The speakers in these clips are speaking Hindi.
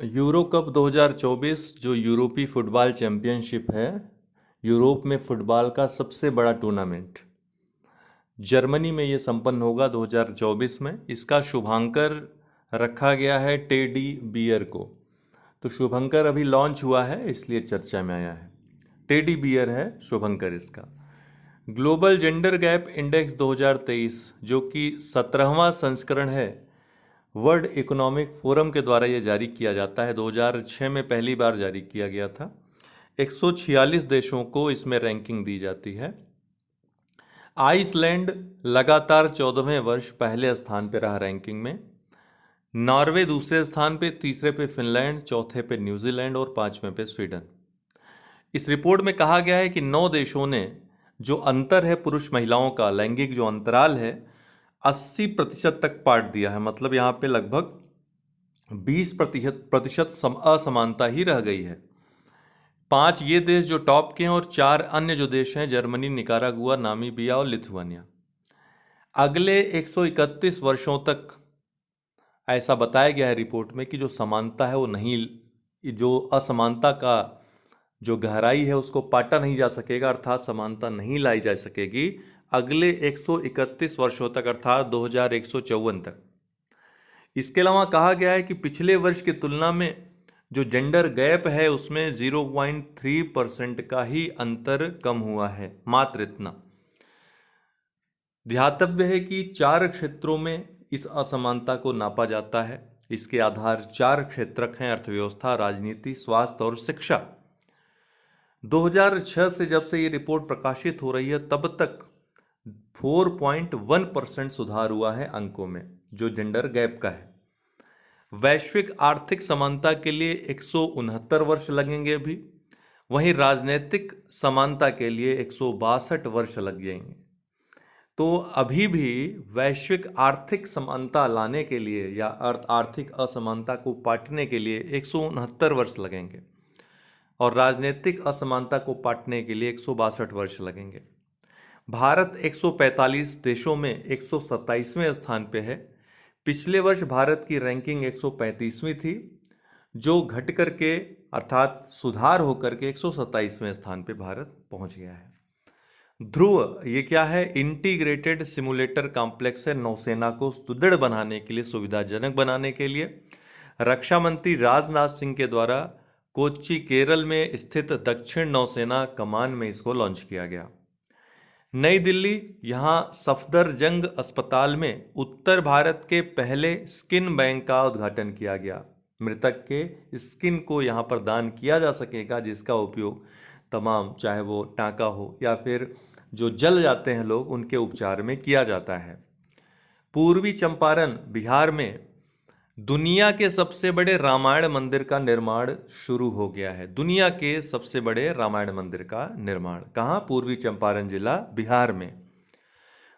यूरो कप 2024 जो यूरोपीय फुटबॉल चैंपियनशिप है, यूरोप में फुटबॉल का सबसे बड़ा टूर्नामेंट जर्मनी में ये संपन्न होगा 2024 में। इसका शुभांकर रखा गया है टेडी बियर को। तो शुभंकर अभी लॉन्च हुआ है इसलिए चर्चा में आया है। टेडी बियर है शुभंकर इसका। ग्लोबल जेंडर गैप इंडेक्स 2023 जो कि 17वां संस्करण है, वर्ल्ड इकोनॉमिक फोरम के द्वारा ये जारी किया जाता है। 2006 में पहली बार जारी किया गया था। 146 देशों को इसमें रैंकिंग दी जाती है। आइसलैंड लगातार 14वें वर्ष पहले स्थान पर रहा रैंकिंग में। नॉर्वे दूसरे स्थान पे, तीसरे पे फिनलैंड, चौथे पे न्यूजीलैंड और पांचवें पे स्वीडन। इस रिपोर्ट में कहा गया है कि 9 देशों ने जो अंतर है पुरुष महिलाओं का लैंगिक जो अंतराल है 80% तक पाट दिया है। मतलब यहाँ पे लगभग 20% असमानता ही रह गई है। 5 ये देश जो टॉप के हैं और 4 अन्य जो देश हैं जर्मनी, निकारागुआ, नामीबिया और लिथुआनिया। अगले 131 वर्षों तक ऐसा बताया गया है रिपोर्ट में कि जो समानता है वो नहीं, जो असमानता का जो गहराई है उसको पाटा नहीं जा सकेगा, अर्थात समानता नहीं लाई जा सकेगी अगले 131 वर्षों तक, अर्थात 2154 तक। इसके अलावा कहा गया है कि पिछले वर्ष की तुलना में जो जेंडर गैप है उसमें 0.3% का ही अंतर कम हुआ है, मात्र इतना। ध्यातव्य है कि 4 क्षेत्रों में इस असमानता को नापा जाता है। इसके आधार 4 क्षेत्रक हैं: अर्थव्यवस्था, राजनीति, स्वास्थ्य और शिक्षा। 2006 से जब से ये रिपोर्ट प्रकाशित हो रही है तब तक 4.1% सुधार हुआ है अंकों में जो जेंडर गैप का है। वैश्विक आर्थिक समानता के लिए 169 वर्ष लगेंगे अभी। वहीं राजनीतिक समानता के लिए 162 वर्ष लग जाएंगे। तो अभी भी वैश्विक आर्थिक समानता लाने के लिए या आर्थिक असमानता को पाटने के लिए 169 वर्ष लगेंगे और राजनीतिक असमानता को पाटने के लिए 162 वर्ष लगेंगे। भारत 145 देशों में 127वें स्थान पे है। पिछले वर्ष भारत की रैंकिंग 135वीं थी, जो घट करके अर्थात सुधार होकर के 127वें स्थान पे भारत पहुंच गया है। ध्रुव ये क्या है? इंटीग्रेटेड सिमुलेटर कॉम्प्लेक्स है। नौसेना को सुदृढ़ बनाने के लिए, सुविधाजनक बनाने के लिए रक्षा मंत्री राजनाथ सिंह के द्वारा कोच्चि केरल में स्थित दक्षिण नौसेना कमान में इसको लॉन्च किया गया। नई दिल्ली, यहाँ सफदरजंग अस्पताल में उत्तर भारत के पहले स्किन बैंक का उद्घाटन किया गया। मृतक के स्किन को यहाँ पर दान किया जा सकेगा, जिसका उपयोग तमाम, चाहे वो टाँका हो या फिर जो जल जाते हैं लोग, उनके उपचार में किया जाता है। पूर्वी चंपारण बिहार में दुनिया के सबसे बड़े रामायण मंदिर का निर्माण शुरू हो गया है। दुनिया के सबसे बड़े रामायण मंदिर का निर्माण कहाँ? पूर्वी चंपारण जिला, बिहार में।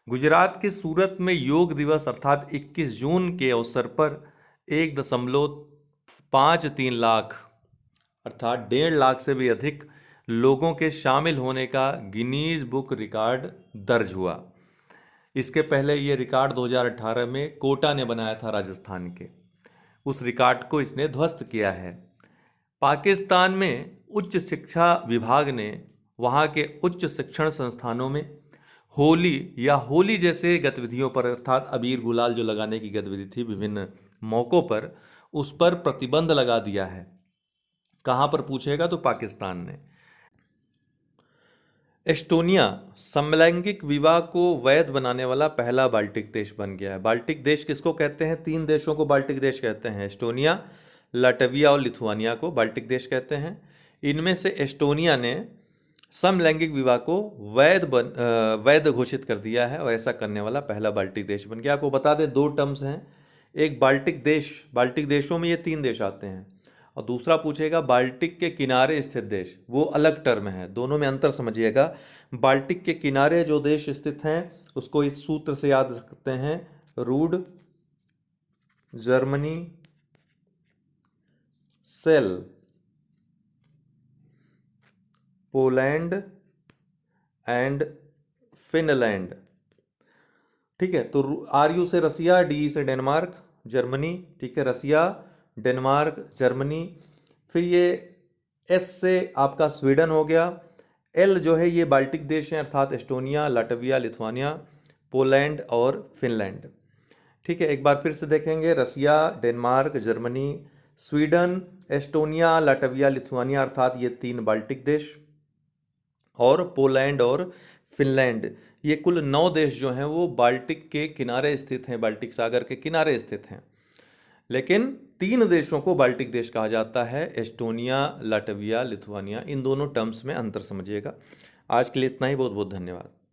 गुजरात के सूरत में योग दिवस अर्थात 21 जून के अवसर पर 1.53 लाख अर्थात 1.5 लाख से भी अधिक लोगों के शामिल होने का गिनीज बुक रिकॉर्ड दर्ज हुआ। इसके पहले ये रिकॉर्ड 2018 में कोटा ने बनाया था, राजस्थान के। उस रिकॉर्ड को इसने ध्वस्त किया है। पाकिस्तान में उच्च शिक्षा विभाग ने वहाँ के उच्च शिक्षण संस्थानों में होली या होली जैसे गतिविधियों पर, अर्थात अबीर गुलाल जो लगाने की गतिविधि थी विभिन्न मौक़ों पर, उस पर प्रतिबंध लगा दिया है। कहाँ पर पूछेगा तो पाकिस्तान ने। एस्टोनिया समलैंगिक विवाह को वैध बनाने वाला पहला बाल्टिक देश बन गया है। बाल्टिक देश किसको कहते हैं? 3 देशों को बाल्टिक देश कहते हैं: एस्टोनिया, लाटविया और लिथुआनिया को बाल्टिक देश कहते हैं। इनमें से एस्टोनिया ने समलैंगिक विवाह को वैध घोषित कर दिया है और ऐसा करने वाला पहला बाल्टिक देश बन गया। आपको बता दें 2 टर्म्स हैं। एक बाल्टिक देश, बाल्टिक देशों में ये 3 देश आते हैं, और दूसरा पूछेगा बाल्टिक के किनारे स्थित देश, वो अलग टर्म है। दोनों में अंतर समझिएगा। बाल्टिक के किनारे जो देश स्थित हैं उसको इस सूत्र से याद रखते हैं: rude, Germany, sell, Poland and Finland. ठीक है, तो आर यू से रसिया, डी से डेनमार्क, जर्मनी, ठीक है, रसिया, डेनमार्क, जर्मनी। फिर ये एस से आपका स्वीडन हो गया। एल जो है ये बाल्टिक देश हैं, अर्थात एस्टोनिया, लाटविया, लिथुआनिया, पोलैंड और फिनलैंड। ठीक है, एक बार फिर से देखेंगे। Russia, Denmark, Germany, Sweden, Estonia, Latvia, Lithuania, अर्थात ये 3 बाल्टिक देश, और पोलैंड और फिनलैंड। ये कुल 9 देश जो हैं वो बाल्टिक के किनारे स्थित हैं, बाल्टिक सागर के किनारे स्थित हैं। लेकिन 3 देशों को बाल्टिक देश कहा जाता है, एस्टोनिया, लाटविया, लिथुआनिया। इन दोनों टर्म्स में अंतर समझिएगा। आज के लिए इतना ही। बहुत बहुत धन्यवाद।